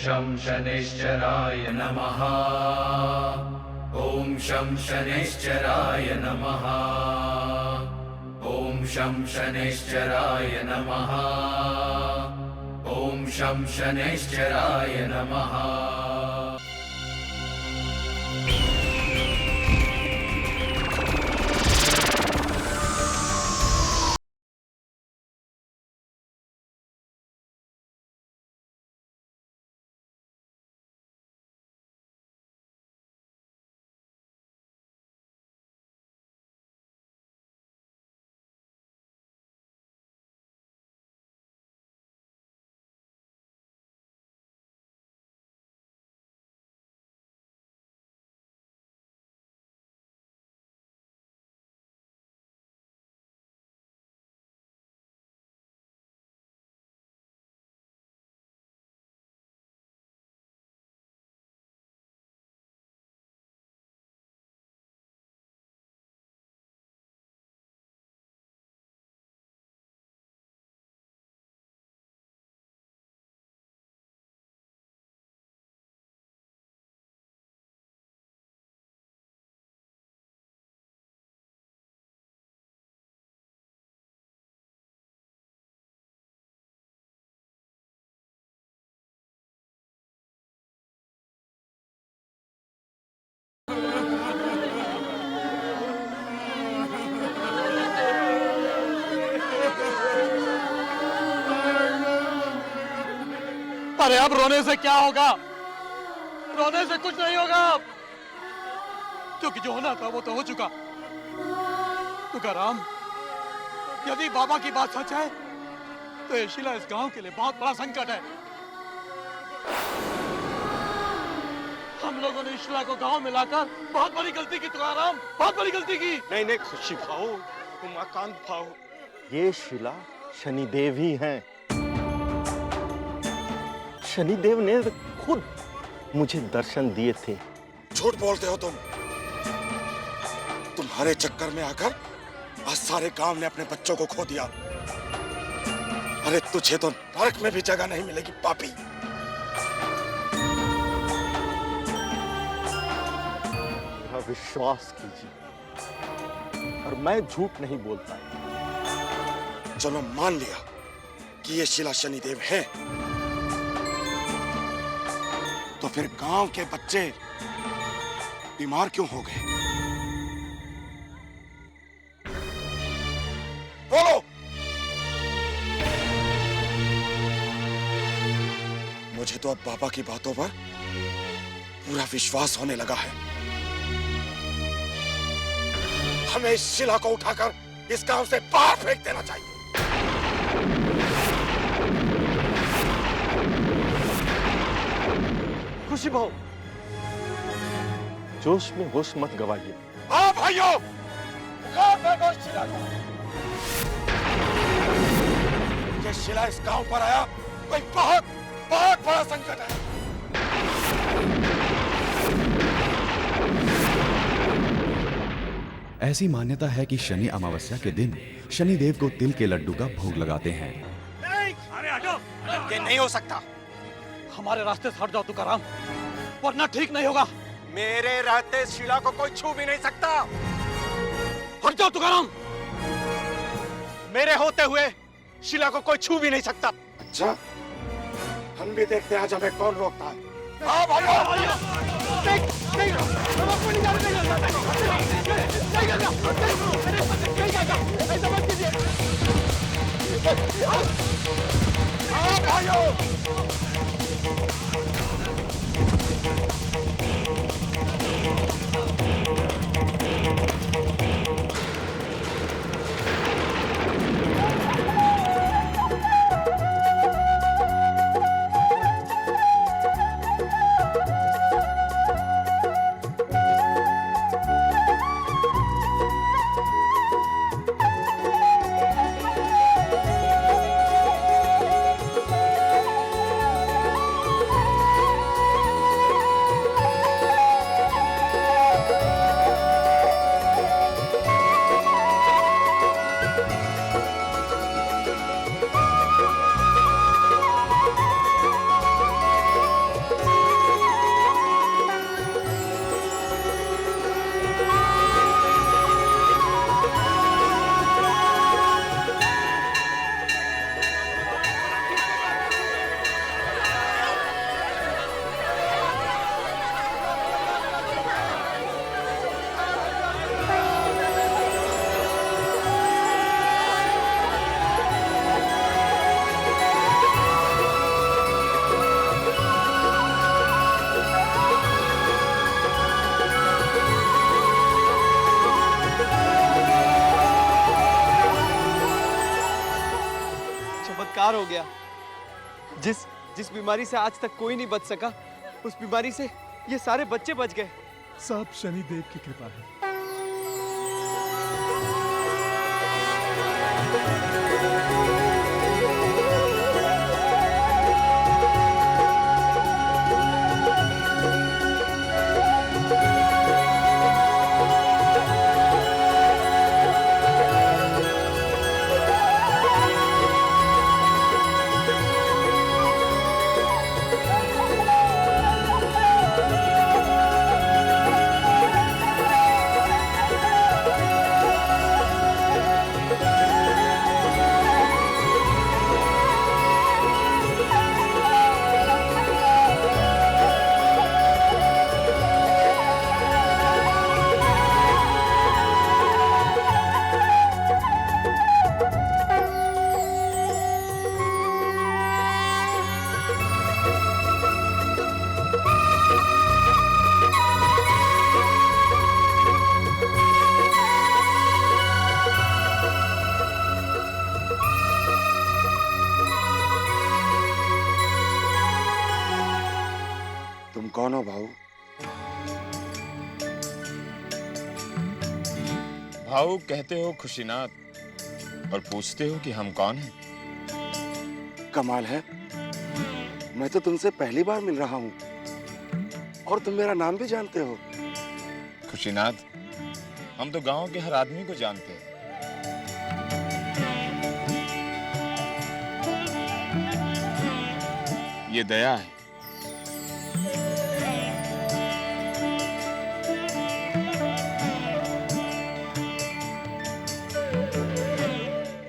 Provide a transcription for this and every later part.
शं शनैश्चराय नमः। ॐ शं शनैश्चराय नमः। ॐ शं शनैश्चराय नमः। ॐ शं शनैश्चराय नमः। अरे अब रोने से क्या होगा? रोने से कुछ नहीं होगा, क्योंकि जो होना था वो तो हो चुका। तुकाराम, यदि बाबा की बात सच है तो ये शिला इस गांव के लिए बहुत बड़ा संकट है। हम लोगों ने इस शिला को गांव में लाकर बहुत बड़ी गलती की तुकाराम, बहुत बड़ी गलती की। नहीं नहीं खुशी भाओ, उमाकांत भाओ, ये शिला शनिदेव ही हैं। शनिदेव ने खुद मुझे दर्शन दिए थे। झूठ बोलते हो तुम। तुम्हारे चक्कर में आकर आज सारे गांव ने अपने बच्चों को खो दिया। अरे तुझे तो नरक में भी जगह नहीं मिलेगी पापी। मेरा विश्वास कीजिए और मैं झूठ नहीं बोलता। चलो मान लिया कि ये शिला शनिदेव है, तो फिर गांव के बच्चे बीमार क्यों हो गए? बोलो। मुझे तो अब बाबा की बातों पर पूरा विश्वास होने लगा है। हमें इस शिला को उठाकर इस गांव से बाहर फेंक देना चाहिए। खुशी भाव, जोश में होश मत गवाइए। हाँ भाइयों, शिला को। ये शिला इस गांव पर आया कोई बहुत बहुत बड़ा संकट है। ऐसी मान्यता है कि शनि अमावस्या के दिन शनिदेव को तिल के लड्डू का भोग लगाते हैं। अरे हटो, ये नहीं हो सकता। हमारे रास्ते से हट जाओ तुकाराम, वरना ठीक नहीं होगा। मेरे रहते शिला को कोई छू भी नहीं सकता। हट जाओ तुकाराम। मेरे होते हुए शिला को कोई छू भी नहीं सकता। अच्छा, हम भी देखते हैं आज हमें कौन रोकता है। हाँ भाइयों, चमत्कार हो गया। जिस बीमारी से आज तक कोई नहीं बच सका, उस बीमारी से ये सारे बच्चे बच गए। सब शनिदेव की कृपा है। तुम कौन हो भाऊ? भाऊ कहते हो खुशीनाथ और पूछते हो कि हम कौन हैं। कमाल है, मैं तो तुमसे पहली बार मिल रहा हूँ और तुम मेरा नाम भी जानते हो। खुशीनाथ, हम तो गांव के हर आदमी को जानते हैं। ये दया है।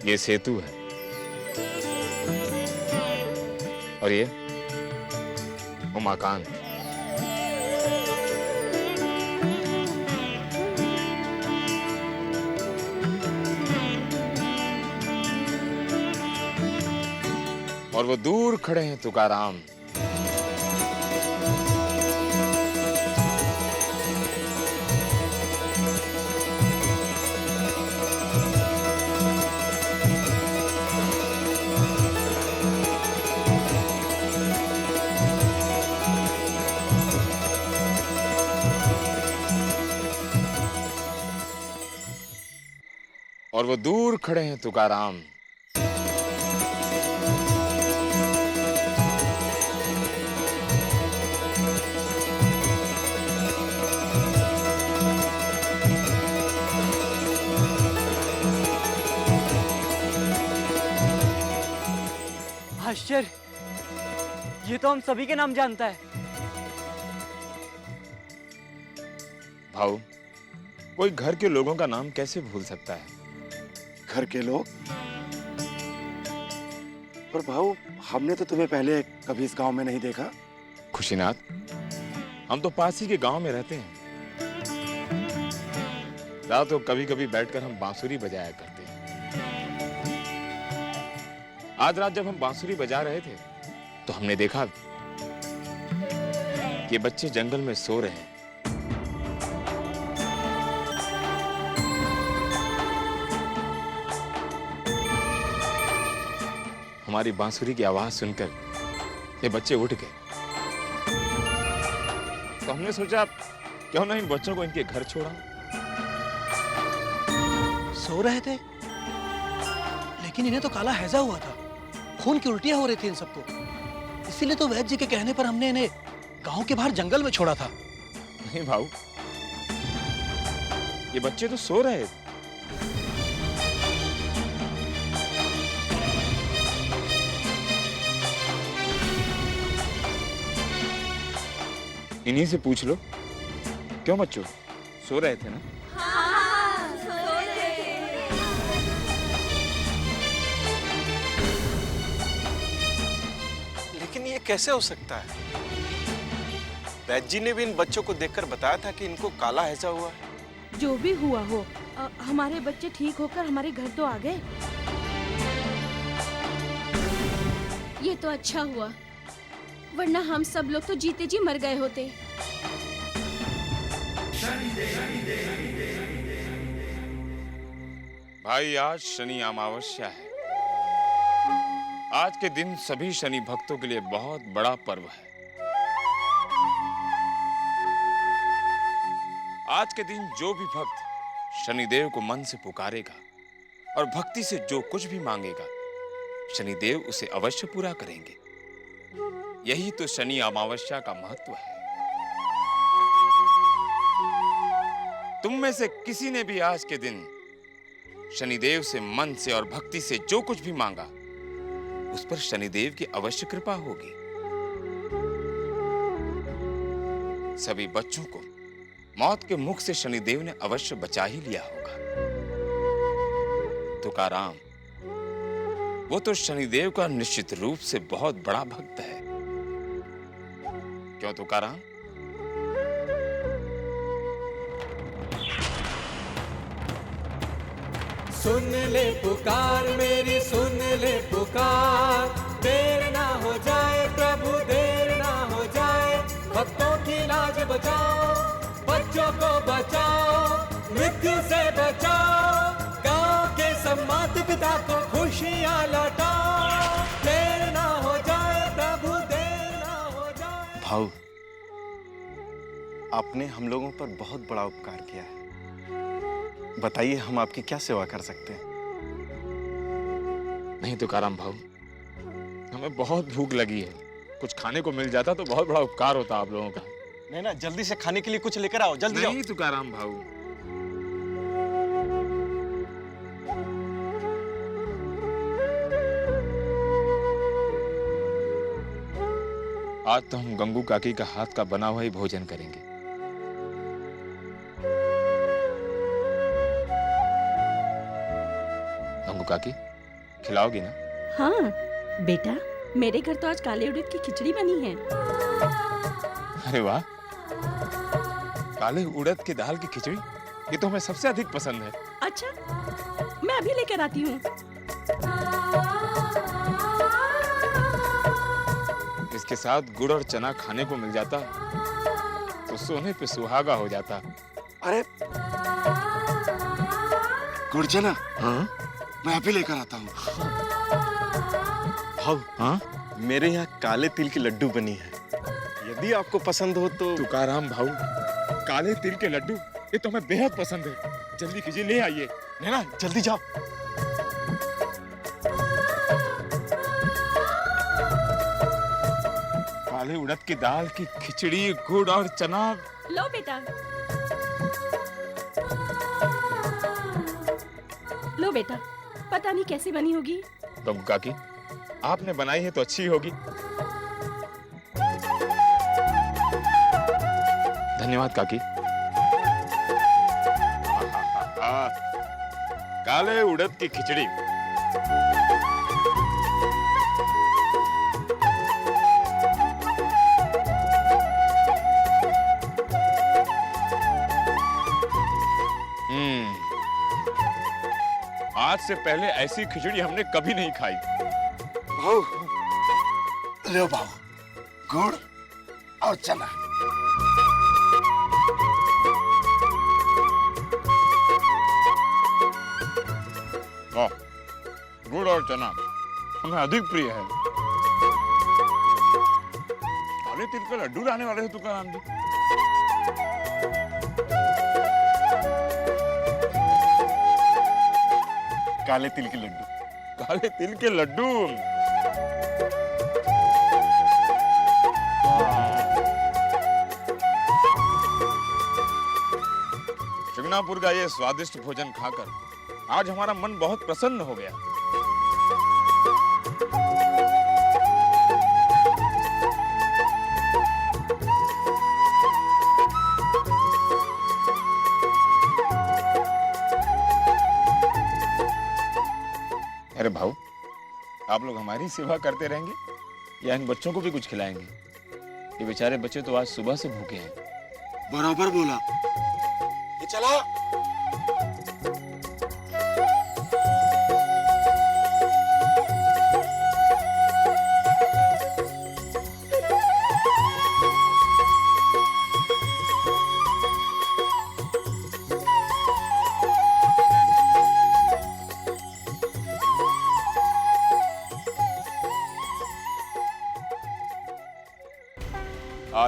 ये सेतु है और ये उमाकांत। और वो दूर खड़े हैं तुकाराम। और वो दूर खड़े हैं तुकाराम। आश्चर्य, ये तो हम सभी के नाम जानता है। भाऊ, कोई घर के लोगों का नाम कैसे भूल सकता है? घर के लोग? पर भाऊ, हमने तो तुम्हें पहले कभी इस गांव में नहीं देखा। खुशीनाथ, हम तो पास ही के गांव में रहते हैं। रात को कभी कभी बैठकर हम बांसुरी बजाया करते हैं। आज रात जब हम बांसुरी बजा रहे थे तो हमने देखा ये बच्चे जंगल में सो रहे हैं। हमारी बांसुरी की आवाज सुनकर ये बच्चे उठ गए। तो हमने सोचा क्यों ना इन बच्चों को इनके घर छोड़ा। सो रहे थे, लेकिन इन्हें तो काला हैजा हुआ था, खून की उल्टियां हो रही थी इन सबको। इसीलिए तो वैद्य जी के कहने पर हमने इन्हें गांव के बाहर जंगल में छोड़ा था। नहीं भाऊ, ये बच्चे तो सो रहे थे। इन्हीं से पूछ लो। क्यों बच्चों, सो रहे थे ना? हाँ, सो रहे थे। लेकिन ये कैसे हो सकता है? वैद्य जी ने भी इन बच्चों को देखकर बताया था कि इनको काला हैजा हुआ है। जो भी हुआ हो, हमारे बच्चे ठीक होकर हमारे घर तो आ गए। ये तो अच्छा हुआ, वरना हम सब लोग तो जीते जी मर गए होते। भाई, आज शनि अमावस्या है। आज के दिन सभी शनि भक्तों के लिए बहुत बड़ा पर्व है। आज के दिन जो भी भक्त शनिदेव को मन से पुकारेगा और भक्ति से जो कुछ भी मांगेगा, शनिदेव उसे अवश्य पूरा करेंगे। यही तो शनि अमावस्या का महत्व है। तुम में से किसी ने भी आज के दिन शनिदेव से मन से और भक्ति से जो कुछ भी मांगा, उस पर शनिदेव की अवश्य कृपा होगी। सभी बच्चों को मौत के मुख से शनिदेव ने अवश्य बचा ही लिया होगा। तुकाराम, वो तो शनिदेव का निश्चित रूप से बहुत बड़ा भक्त है। क्यों तुकाराम? सुन ले पुकार मेरी, सुन ले पुकार, देर ना हो जाए प्रभु, देर ना हो जाए। भक्तों की लाज बचाओ, बच्चों को बचाओ, मृत्यु से बचाओ। गांव के सब माता पिता को खुशियां लौटाओ। देर ना हो जाए प्रभु, देर ना हो जाए। भाऊ, आपने हम लोगों पर बहुत बड़ा उपकार किया है। बताइए हम आपकी क्या सेवा कर सकते हैं? नहीं तुकाराम भाऊ, हमें बहुत भूख लगी है। कुछ खाने को मिल जाता तो बहुत बड़ा उपकार होता आप लोगों का। नहीं ना, जल्दी से खाने के लिए कुछ लेकर आओ, जल्दी आओ। नहीं तुकाराम भाऊ, आज तो हम गंगू काकी का हाथ का बना हुआ ही भोजन करेंगे। गंगू काकी, खिलाओगी ना? हाँ बेटा, मेरे घर तो आज काले उड़द की खिचड़ी बनी है। अरे वाह, काले उड़द की दाल की खिचड़ी, ये तो हमें सबसे अधिक पसंद है। अच्छा, मैं अभी लेकर आती हूँ। इसके साथ गुड़ और चना खाने को मिल जाता तो सोने पे सुहागा हो जाता। अरे गुड़ चना, हाँ? मैं अभी लेकर आता हूँ। भाऊ, हाँ? मेरे यहाँ काले तिल के लड्डू बनी है, यदि आपको पसंद हो तो। तुकाराम भाऊ, काले तिल के लड्डू, ये तो हमें बेहद पसंद है। जल्दी कीजिए, ले आइए। नैना, जल्दी जाओ। काले उड़द की दाल की खिचड़ी, गुड़ और चना। लो बेटा, लो बेटा, पता नहीं कैसी बनी होगी। गंगू काकी, आपने बनाई है तो अच्छी होगी। धन्यवाद काकी। काले उड़द की खिचड़ी। आज से पहले ऐसी खिचड़ी हमने कभी नहीं खाई। भाऊ, लो भाऊ, गुड़ और चना। वाह, गुड़ और चना हमें अधिक प्रिय है। काले तिल के लड्डू लाने वाले हैं तुकाराम जी। काले तिल के लड्डू। काले तिल के लड्डू। शिंगणापुर का ये स्वादिष्ट भोजन खाकर आज हमारा मन बहुत प्रसन्न हो गया। अरे भाऊ, आप लोग हमारी सेवा करते रहेंगे या इन बच्चों को भी कुछ खिलाएंगे? ये बेचारे बच्चे तो आज सुबह से भूखे हैं। बराबर बोला। ये चला।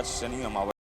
आज शनि अमावस्या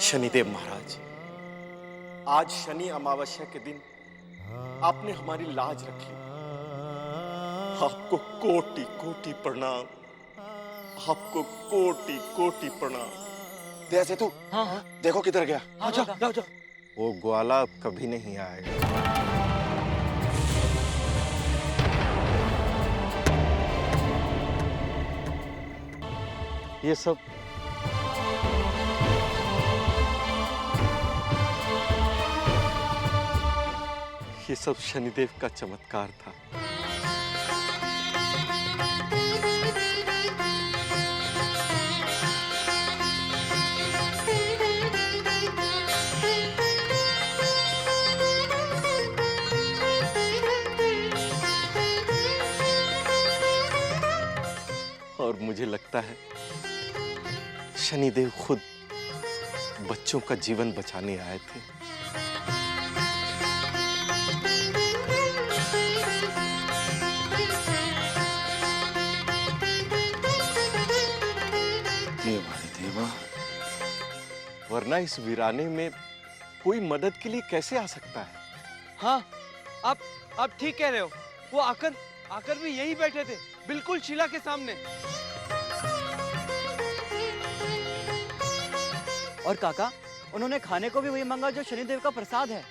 शनिदेव महाराज, आज शनि अमावस्या के दिन आपने हमारी लाज रखी। आपको कोटि कोटि प्रणाम, आपको कोटि कोटि प्रणाम। दया सेतु, हाँ देखो किधर गया। हाँ, जाओ जाओ जाओ। वो ग्वाला अब कभी नहीं आएगा। ये सब शनिदेव का चमत्कार था। और मुझे लगता है शनिदेव खुद बच्चों का जीवन बचाने आए थे। वरना इस वीराने में कोई मदद के लिए कैसे आ सकता है? हाँ, आप ठीक कह रहे हो। वो आकर भी यही बैठे थे, बिल्कुल शीला के सामने। और काका, उन्होंने खाने को भी वही मांगा जो शनिदेव का प्रसाद है।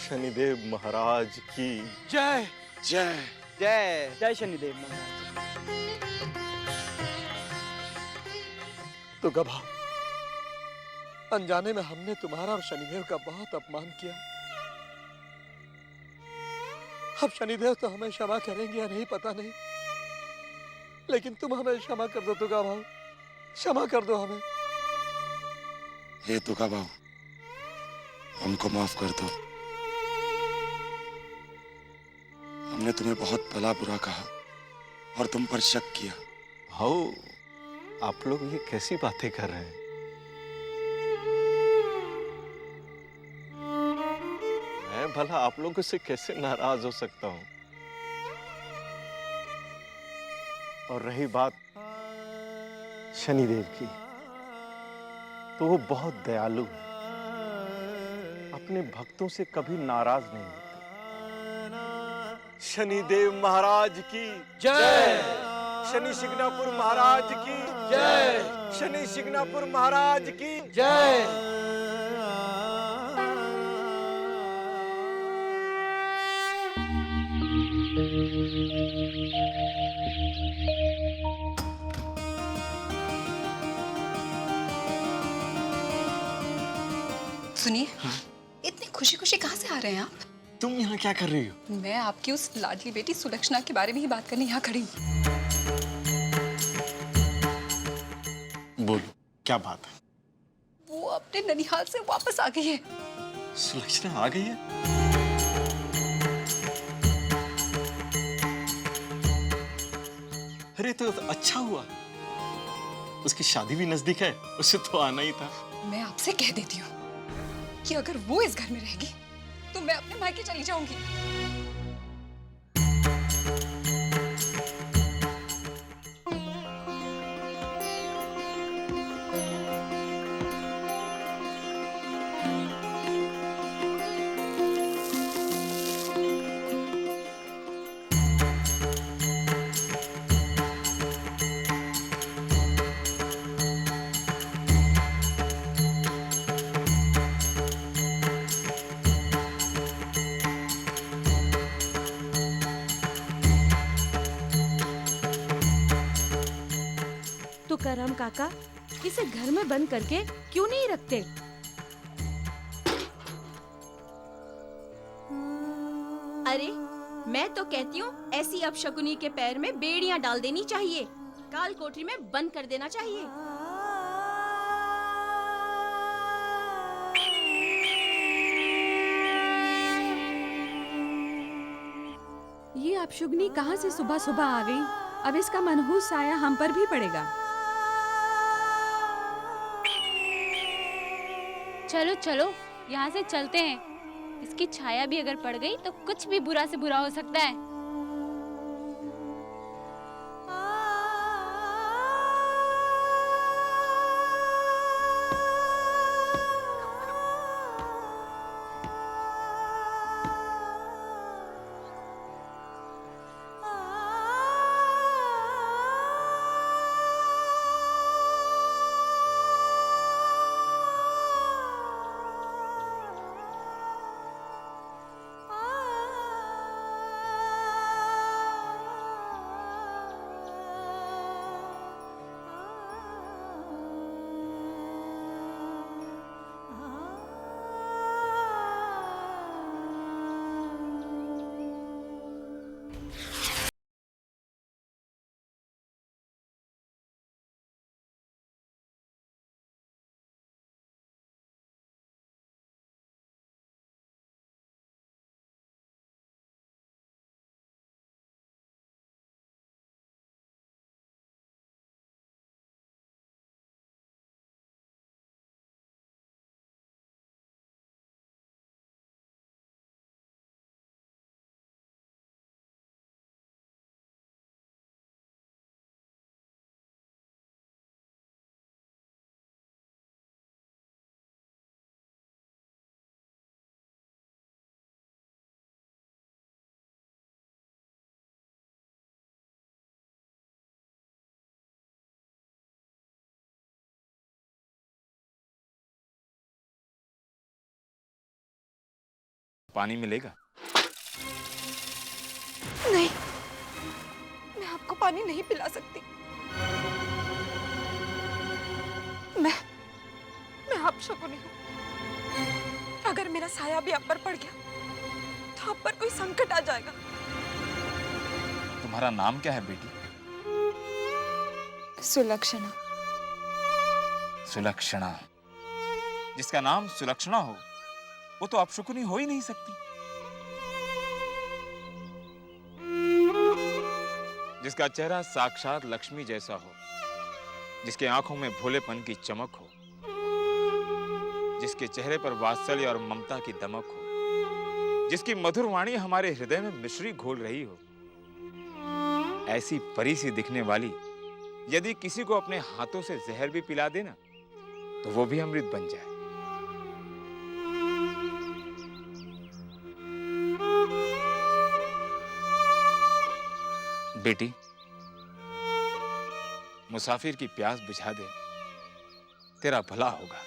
शनिदेव महाराज की जय जय जय जय शनिदेव महाराज। तो गभा, अनजाने में हमने तुम्हारा और शनिदेव का बहुत अपमान किया। अब शनिदेव तो हमें क्षमा करेंगे या नहीं पता नहीं, लेकिन तुम हमें क्षमा कर दो तुगा भाव, क्षमा कर दो हमें। हे तुगा भाव, हमको माफ कर दो। हमने तुम्हें बहुत भला बुरा कहा और तुम पर शक किया। भाऊ, आप लोग ये कैसी बातें कर रहे हैं? मैं भला आप लोगों से कैसे नाराज हो सकता हूं? और रही बात शनिदेव की, तो वो बहुत दयालु है, अपने भक्तों से कभी नाराज नहीं होते। शनिदेव महाराज की जय। शनि शिग्नापुर महाराज की जय। शनि शिग्नापुर महाराज की जय। सुनिए, इतनी खुशी खुशी कहाँ से आ रहे हैं आप? तुम यहाँ क्या कर रही हो? मैं आपकी उस लाडली बेटी सुलक्षणा के बारे में ही बात करने यहाँ खड़ी हूँ। बोलो, क्या बात है? वो अपने ननिहाल से वापस आ गई है। सुलक्षणा आ गई है? अरे तो अच्छा हुआ। उसकी शादी भी नजदीक है, उसे तो आना ही था। मैं आपसे कह देती हूँ कि अगर वो इस घर में रहेगी तो मैं अपने मायके चली जाऊंगी। तो करम काका इसे घर में बंद करके क्यों नहीं रखते? अरे मैं तो कहती हूँ ऐसी अपशकुनी के पैर में बेड़ियां डाल देनी चाहिए, काल कोठरी में बंद कर देना चाहिए। ये अपशुगनी कहाँ से सुबह सुबह आ गई? अब इसका मनहूस साया हम पर भी पड़ेगा। चलो चलो यहाँ से चलते हैं। इसकी छाया भी अगर पड़ गई तो कुछ भी बुरा से बुरा हो सकता है। पानी मिलेगा? नहीं, मैं आपको पानी नहीं पिला सकती। मैं अपशकुनी हूँ। अगर मेरा साया भी आप पर पड़ गया तो आप पर कोई संकट आ जाएगा। तुम्हारा नाम क्या है बेटी? सुलक्षणा। सुलक्षणा। जिसका नाम सुलक्षणा हो वो तो अपशकुनी हो ही नहीं सकती। जिसका चेहरा साक्षात लक्ष्मी जैसा हो, जिसके आंखों में भोलेपन की चमक हो, जिसके चेहरे पर वात्सल्य और ममता की दमक हो, जिसकी मधुर वाणी हमारे हृदय में मिश्री घोल रही हो, ऐसी परी सी दिखने वाली यदि किसी को अपने हाथों से जहर भी पिला देना तो वो भी अमृत बन जाए। बेटी, मुसाफिर की प्यास बुझा दे, तेरा भला होगा।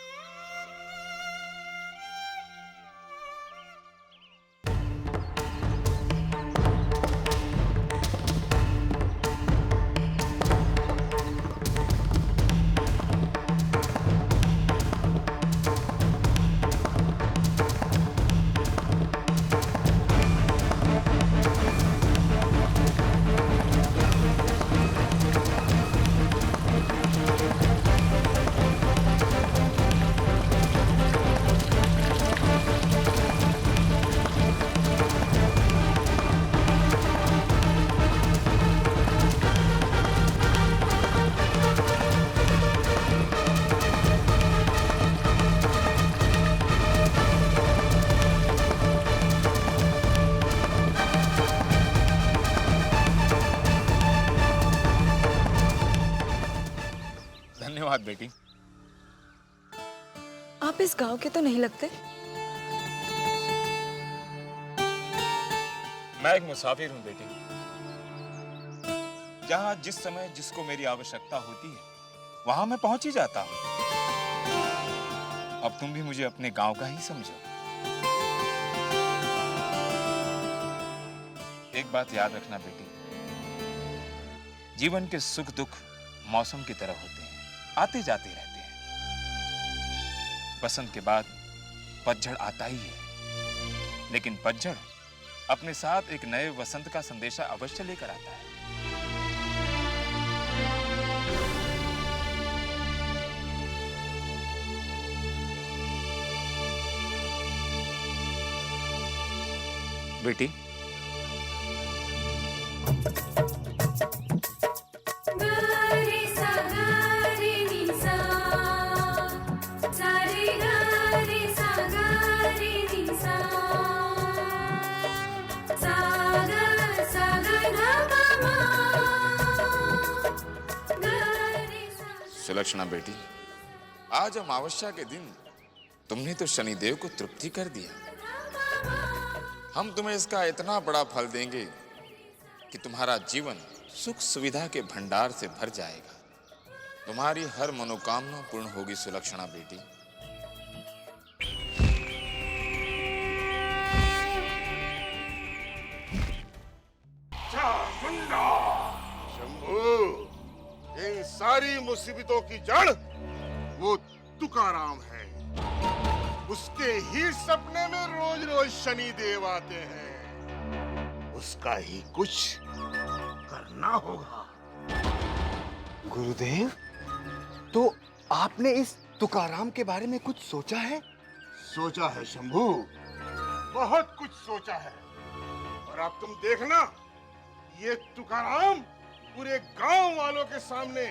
बात बेटी? आप इस गांव के तो नहीं लगते। मैं एक मुसाफिर हूं बेटी। जहां जिस समय जिसको मेरी आवश्यकता होती है वहां मैं पहुंच ही जाता हूं। अब तुम भी मुझे अपने गांव का ही समझो। एक बात याद रखना बेटी, जीवन के सुख दुख मौसम की तरह होते हैं, आते जाते रहते हैं। बसंत के बाद पतझड़ आता ही है, लेकिन पतझड़ अपने साथ एक नए वसंत का संदेशा अवश्य लेकर आता है। बेटी, सुलक्षणा बेटी, आज अमावस्या के दिन तुमने तो शनिदेव को तृप्ति कर दिया। हम तुम्हें इसका इतना बड़ा फल देंगे कि तुम्हारा जीवन सुख सुविधा के भंडार से भर जाएगा। तुम्हारी हर मनोकामना पूर्ण होगी सुलक्षणा बेटी। शंभू, इन सारी मुसीबतों की जड़ वो तुकाराम है। उसके ही सपने में रोज रोज शनि देव आते हैं। उसका ही कुछ करना होगा। गुरुदेव, तो आपने इस तुकाराम के बारे में कुछ सोचा है? सोचा है शंभू, बहुत कुछ सोचा है। और अब तुम देखना, ये तुकाराम पूरे गांव वालों के सामने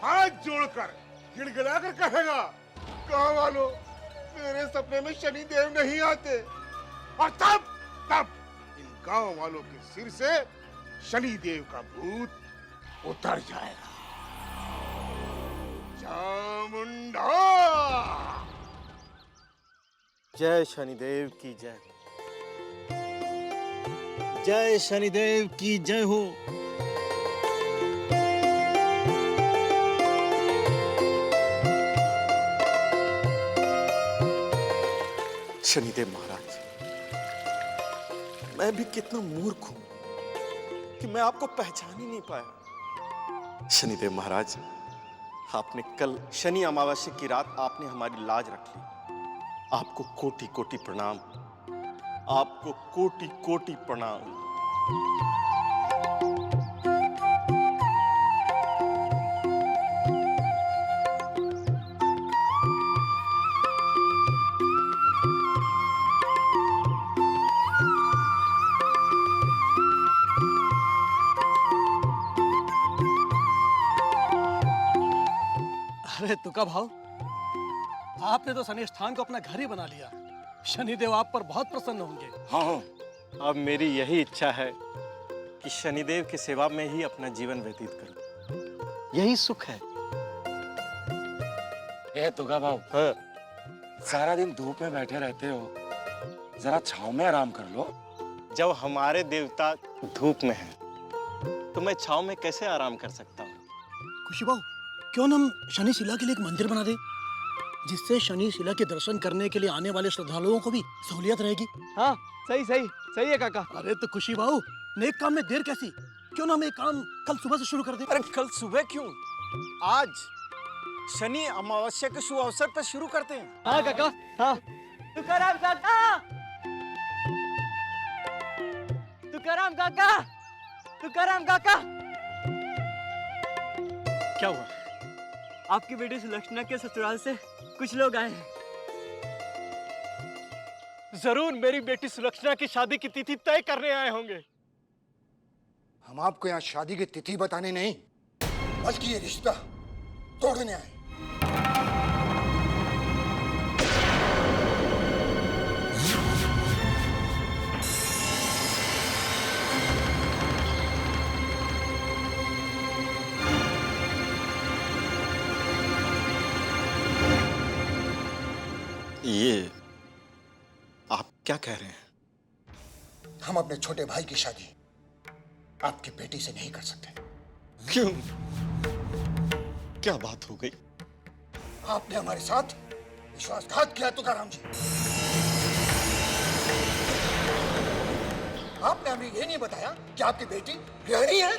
हाथ जोड़कर गिड़गिड़ाकर कहेगा, गांव वालों, मेरे सपने में शनि देव नहीं आते। और तब इन गांव वालों के सिर से शनि देव का भूत उतर जाएगा। चामुंडा! जय शनिदेव की जय। जय शनिदेव की जय हो। शनिदेव महाराज, मैं भी कितना मूर्ख हूं कि मैं आपको पहचान ही नहीं पाया। शनिदेव महाराज, आपने कल शनि अमावस्या की रात आपने हमारी लाज रख ली। आपको कोटि कोटि प्रणाम, आपको कोटि कोटि प्रणाम। अरे तुका भाव, आपने तो शनि स्थान को अपना घर ही बना लिया। शनिदेव आप पर बहुत प्रसन्न होंगे। हाँ, अब मेरी यही इच्छा है कि शनिदेव की सेवा में ही अपना जीवन व्यतीत करूं। यही सुख है। ए तुका भाव, सारा दिन धूप में बैठे रहते हो, जरा छांव में आराम कर लो। जब हमारे देवता धूप में हैं, तो मैं छांव में कैसे आराम कर सकता हूँ? खुशी बाबू, क्यों ना हम शनि शिला के लिए एक मंदिर बना दे, जिससे शनि शिला के दर्शन करने के लिए आने वाले श्रद्धालुओं को भी सहूलियत रहेगी। हाँ, सही सही सही है काका। अरे तो खुशी बाबू, नेक काम में देर कैसी? क्यों ना हम एक काम कल सुबह से शुरू कर दें? अरे कल सुबह क्यों? आज शनि अमावस्या के शुभ अवसर पर शुरू करते हैं। हाँ काका, हाँ। तुकाराम काका, तुकाराम काका, तुकाराम काका। क्या हुआ? आपकी बेटी सुलक्षणा के ससुराल से कुछ लोग आए हैं। जरूर मेरी बेटी सुलक्षणा की शादी की तिथि तय करने आए होंगे। हम आपको यहाँ शादी की तिथि बताने नहीं, बल्कि ये रिश्ता तोड़ने आए। ये आप क्या कह रहे हैं? हम अपने छोटे भाई की शादी आपकी बेटी से नहीं कर सकते। क्यों? क्या बात हो गई? आपने हमारे साथ विश्वासघात किया तुकाराम जी। आपने हमें ये नहीं बताया कि आपकी बेटी गृहिणी है।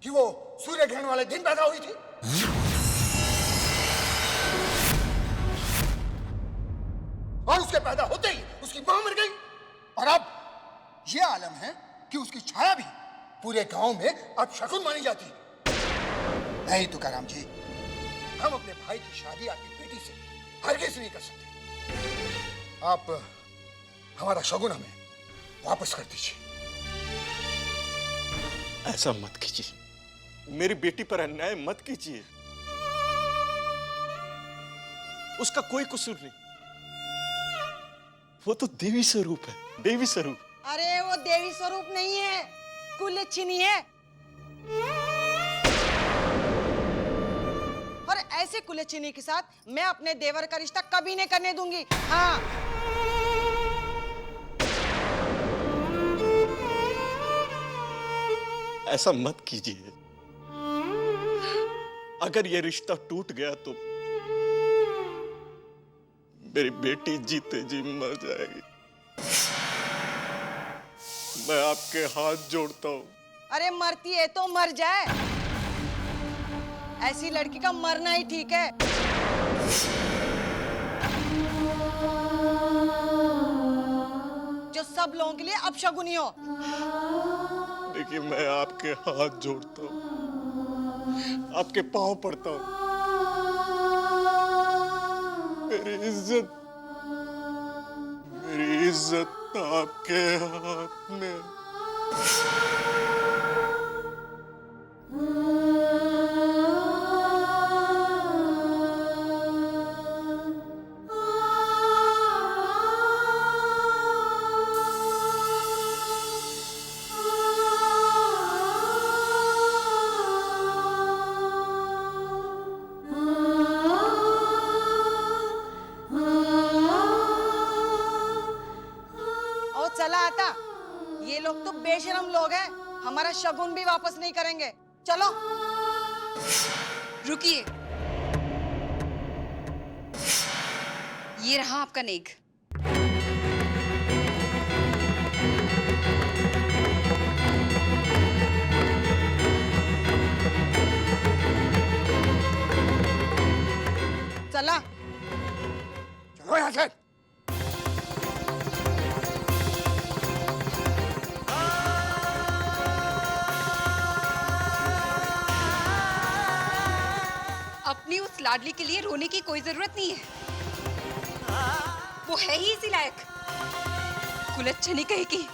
कि वो सूर्य ग्रहण वाले दिन पैदा हुई थी। और उसके पैदा होते ही उसकी मां मर गई। और अब ये आलम है कि उसकी छाया भी पूरे गांव में अब शकुन मानी जाती है। नहीं तुकाराम जी, हम अपने भाई की शादी आपकी बेटी से हरगिज नहीं कर सकते। आप हमारा शगुन हमें वापस कर दीजिए। ऐसा मत कीजिए, मेरी बेटी पर अन्याय मत कीजिए। उसका कोई कसूर नहीं, वो तो देवी स्वरूप है, देवी स्वरूप। अरे वो देवी स्वरूप नहीं है, कुलच्छिनी है। और ऐसे कुलच्छिनी के साथ मैं अपने देवर का रिश्ता कभी नहीं करने दूंगी। हाँ, ऐसा मत कीजिए। अगर ये रिश्ता टूट गया तो मेरी बेटी जीते जी मर जाएगी। मैं आपके हाथ जोड़ता हूँ। अरे मरती है तो मर जाए, ऐसी लड़की का मरना ही ठीक है। जो सब लोगों के लिए अपशगुनी हो। देखिए, मैं आपके हाथ जोड़ता हूँ, आपके पांव पड़ता हूँ। मेरी इज्जत आपके हाथ में। चला आता, ये लोग तो बेशरम लोग हैं, हमारा शगुन भी वापस नहीं करेंगे। चलो। रुकिए, ये रहा आपका नेक। चला, चलो यहाँ से। अपनी उस लाडली के लिए रोने की कोई जरूरत नहीं है, वो है ही इसी लायक। कुलच्छनी कहेगी।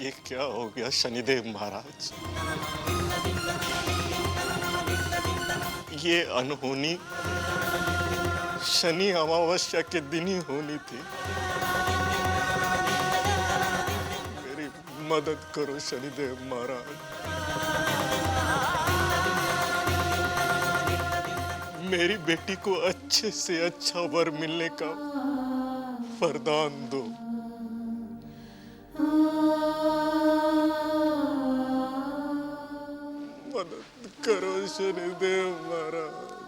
ये क्या हो गया शनिदेव महाराज? ये अनहोनी शनि अमावस्या के दिन ही होनी थी। मेरी मदद करो शनिदेव महाराज। मेरी बेटी को अच्छे से अच्छा वर मिलने का वरदान दो। मदद करो शनिदेव महाराज।